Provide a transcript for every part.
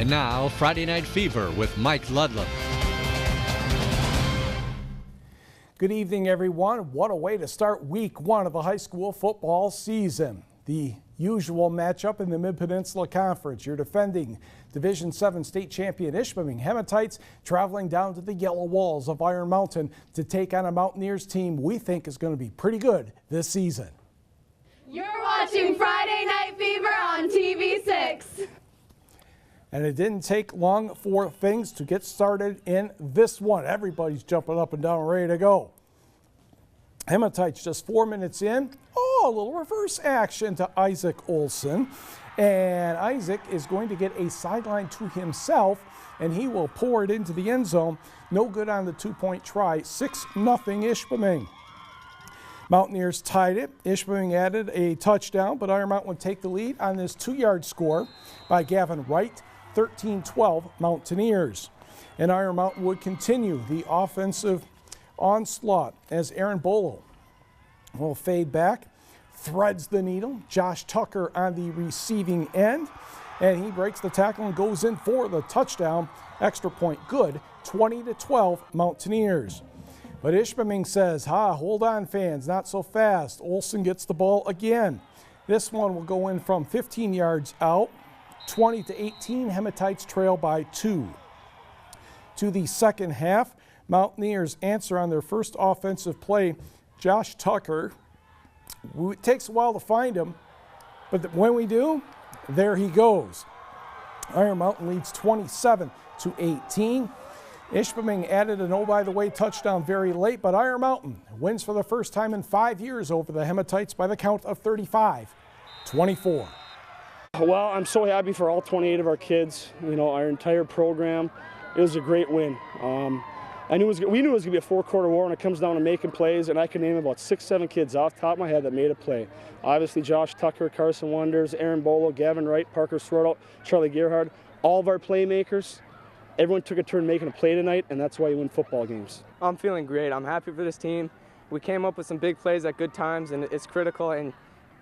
And now, Friday Night Fever with Mike Ludlam. Good evening, everyone. What a way to start week one of the high school football season. The usual matchup in the Mid-Peninsula Conference. Your defending Division 7 state champion Ishpeming Hematites traveling down to the Yellow Walls of Iron Mountain to take on a Mountaineers team we think is going to be pretty good this season. You're watching Friday Night Fever on TV6. And it didn't take long for things to get started in this one. Everybody's jumping up and down, ready to go. Hematites just 4 minutes in. Oh, a little reverse action to Isaac Olson. And Isaac is going to get a sideline to himself, and he will pour it into the end zone. No good on the two-point try. 6-0 Ishpeming. Mountaineers tied it. Ishpeming added a touchdown, but Iron Mountain would take the lead on this 2-yard score by Gavin Wright. 13-12 Mountaineers. And Iron Mountain would continue the offensive onslaught as Aaron Bolo will fade back, threads the needle. Josh Tucker on the receiving end, and he breaks the tackle and goes in for the touchdown. Extra point good, 20-12 Mountaineers. But Ishpeming says, hold on fans, not so fast. Olson gets the ball again. This one will go in from 15 yards out. 20-18, Hematites trail by 2. To the second half, Mountaineers answer on their first offensive play. Josh Tucker, it takes a while to find him, but when we do, there he goes. Iron Mountain leads 27-18. Ishpeming added an oh-by-the-way touchdown very late, but Iron Mountain wins for the first time in 5 years over the Hematites by the count of 35-24. Well, I'm so happy for all 28 of our kids, our entire program. It was a great win. We knew it was going to be a four-quarter war when it comes down to making plays, and I can name about 6-7 kids off the top of my head that made a play. Obviously, Josh Tucker, Carson Wonders, Aaron Bolo, Gavin Wright, Parker Swartout, Charlie Gerhard, all of our playmakers. Everyone took a turn making a play tonight, and that's why you win football games. I'm feeling great. I'm happy for this team. We came up with some big plays at good times, and it's critical, and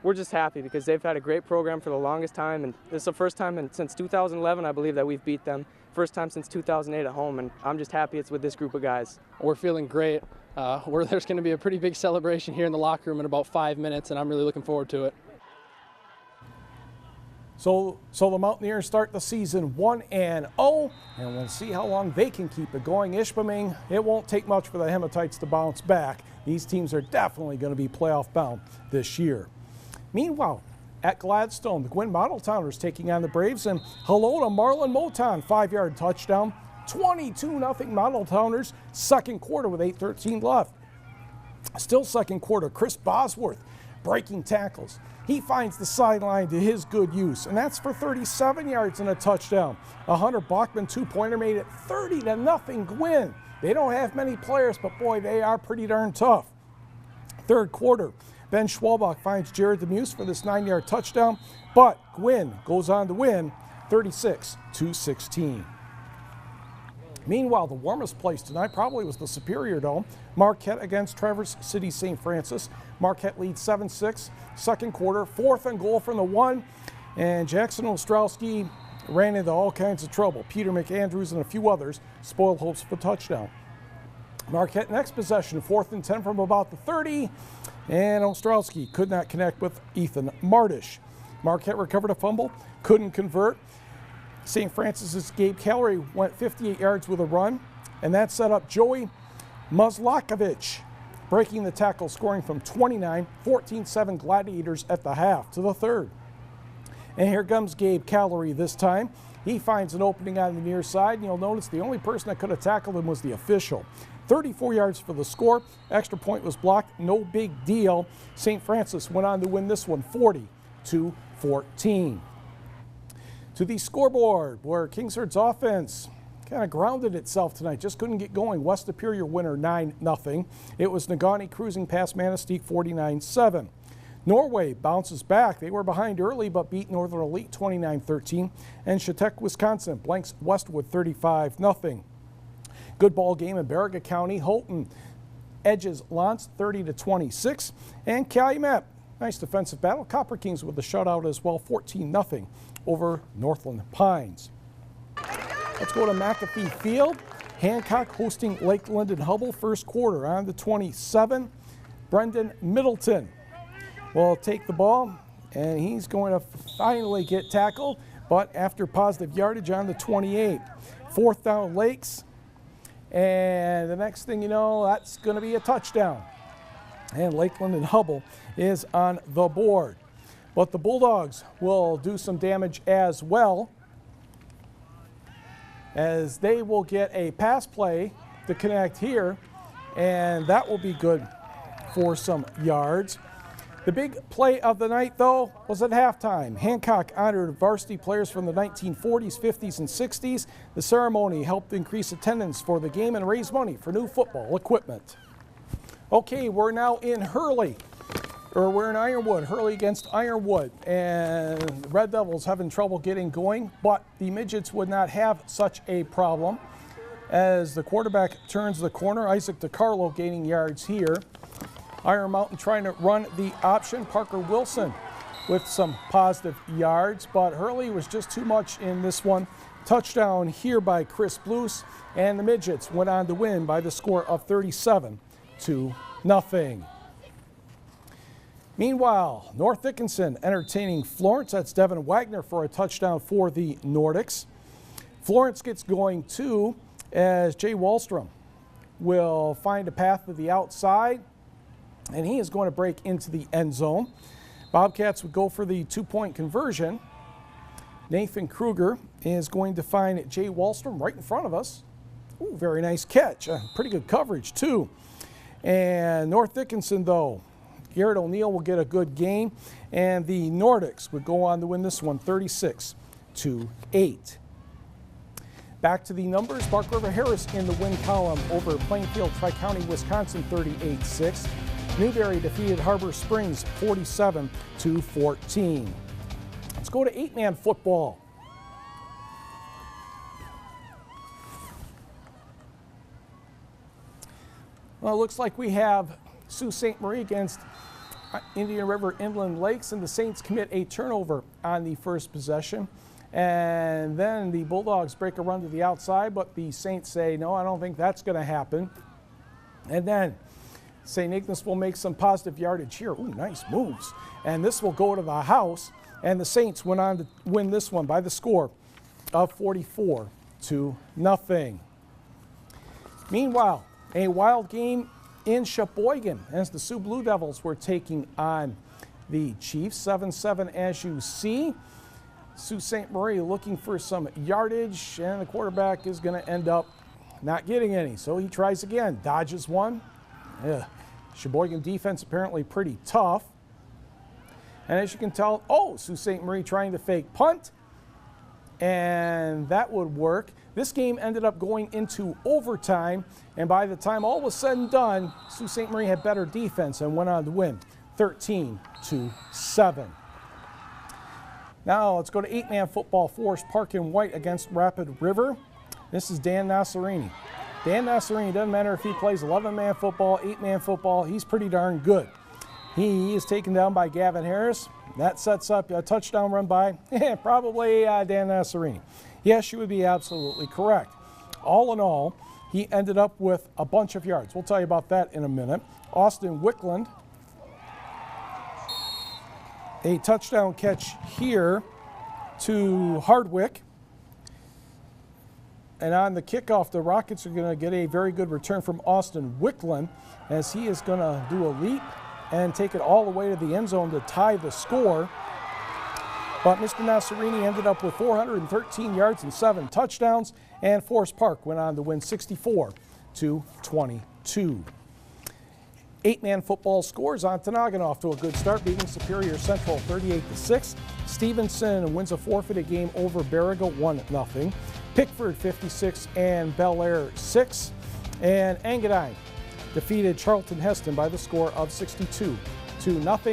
we're just happy because they've had a great program for the longest time, and this is the first time since 2011, I believe, that we've beat them. First time since 2008 at home, and I'm just happy it's with this group of guys. We're feeling great. There's going to be a pretty big celebration here in the locker room in about 5 minutes, and I'm really looking forward to it. So the Mountaineers start the season 1-0, and we'll see how long they can keep it going. Ishpeming, it won't take much for the Hematites to bounce back. These teams are definitely going to be playoff bound this year. Meanwhile, at Gladstone, the Gwinn Model Towners taking on the Braves, and hello to Marlon Moton, 5-yard touchdown, 22-0 Model Towners, second quarter with 8:13 left. Still second quarter, Chris Bosworth breaking tackles. He finds the sideline to his good use, and that's for 37 yards and a touchdown. A Hunter Bachman two-pointer made it 30-0 Gwinn. They don't have many players, but boy, they are pretty darn tough. Third quarter, Ben Schwalbach finds Jared Demuse for this 9-yard touchdown, but Gwinn goes on to win 36-16. Meanwhile, the warmest place tonight probably was the Superior Dome. Marquette against Traverse City St. Francis. Marquette leads 7-6, second quarter, 4th and goal from the 1, and Jackson Ostrowski ran into all kinds of trouble. Peter McAndrews and a few others spoiled hopes for a touchdown. Marquette next possession, 4th and 10 from about the 30, and Ostrowski could not connect with Ethan Martish. Marquette recovered a fumble, couldn't convert. St. Francis's Gabe Callery went 58 yards with a run, and that set up Joey Muslakovich breaking the tackle, scoring from 29, 14-7 Gladiators at the half to the third. And here comes Gabe Callery this time. He finds an opening on the near side, and you'll notice the only person that could have tackled him was the official. 34 yards for the score. Extra point was blocked. No big deal. St. Francis went on to win this one 40-14. To the scoreboard, where Kingsherd's offense kind of grounded itself tonight, just couldn't get going. West Superior winner 9-0. It was Negaunee cruising past Manistee 49-7. Norway bounces back. They were behind early but beat Northern Elite 29-13. And Chautauqua, Wisconsin blanks Westwood 35-0. Good ball game in Baraga County. Houghton edges Lance 30-26. And Calumet, nice defensive battle. Copper Kings with the shutout as well, 14-0 over Northland Pines. Let's go to McAfee Field. Hancock hosting Lakeland and Hubble. First quarter on the 27. Brendan Middleton will take the ball, and he's going to finally get tackled, but after positive yardage on the 28. Fourth down Lakes, and the next thing you know, that's going to be a touchdown. And Lakeland and Hubble is on the board. But the Bulldogs will do some damage as well, as they will get a pass play to connect here, and that will be good for some yards. The big play of the night, though, was at halftime. Hancock honored varsity players from the 1940s, 50s, and 60s. The ceremony helped increase attendance for the game and raise money for new football equipment. Okay, we're now in Hurley, or we're in Ironwood. Hurley against Ironwood, and the Red Devils having trouble getting going, but the Midgets would not have such a problem as the quarterback turns the corner. Isaac DiCarlo gaining yards here. Iron Mountain trying to run the option. Parker Wilson with some positive yards, but Hurley was just too much in this one. Touchdown here by Chris Blues, and the Midgets went on to win by the score of 37-0. Meanwhile, North Dickinson entertaining Florence. That's Devin Wagner for a touchdown for the Nordics. Florence gets going too, as Jay Wallstrom will find a path to the outside, and he is going to break into the end zone. Bobcats would go for the two-point conversion. Nathan Kruger is going to find Jay Wallstrom right in front of us. Ooh, very nice catch. Pretty good coverage too. And North Dickinson, though, Garrett O'Neill will get a good game, and the Nordics would go on to win this one 36-8. Back to the numbers. Park River Harris in the win column over Plainfield Tri-County, Wisconsin 38-6. Newberry defeated Harbor Springs 47-14. Let's go to 8-man football. Well, it looks like we have Sault Ste. Marie against Indian River Inland Lakes, and the Saints commit a turnover on the first possession. And then the Bulldogs break a run to the outside, but the Saints say, no, I don't think that's going to happen. And then St. Ignace will make some positive yardage here. Ooh, nice moves. And this will go to the house, and the Saints went on to win this one by the score of 44-0. Meanwhile, a wild game in Sheboygan as the Sioux Blue Devils were taking on the Chiefs. 7-7 as you see. Sault Ste. Marie looking for some yardage, and the quarterback is going to end up not getting any. So he tries again, dodges one. Sheboygan defense apparently pretty tough. And as you can tell, Sault Ste. Marie trying to fake punt, and that would work. This game ended up going into overtime, and by the time all was said and done, Sault Ste. Marie had better defense and went on to win 13-7. Now let's go to 8-man football. Forest Park in white against Rapid River. This is Dan Nasserini. Dan Nasserini, doesn't matter if he plays 11-man football, 8-man football, he's pretty darn good. He is taken down by Gavin Harris. That sets up a touchdown run by probably Dan Nasserini. Yes, you would be absolutely correct. All in all, he ended up with a bunch of yards. We'll tell you about that in a minute. Austin Wickland, a touchdown catch here to Hardwick. And on the kickoff, the Rockets are going to get a very good return from Austin Wickland, as he is going to do a leap and take it all the way to the end zone to tie the score. But Mr. Nasserini ended up with 413 yards and 7 touchdowns, and Forest Park went on to win 64-22. 8-man football scores. Ontonagon off to a good start, beating Superior Central 38-6. Stevenson wins a forfeited game over Baraga 1-0. Pickford 56 and Bel Air 6. And Engadine defeated Charlton Heston by the score of 62-0.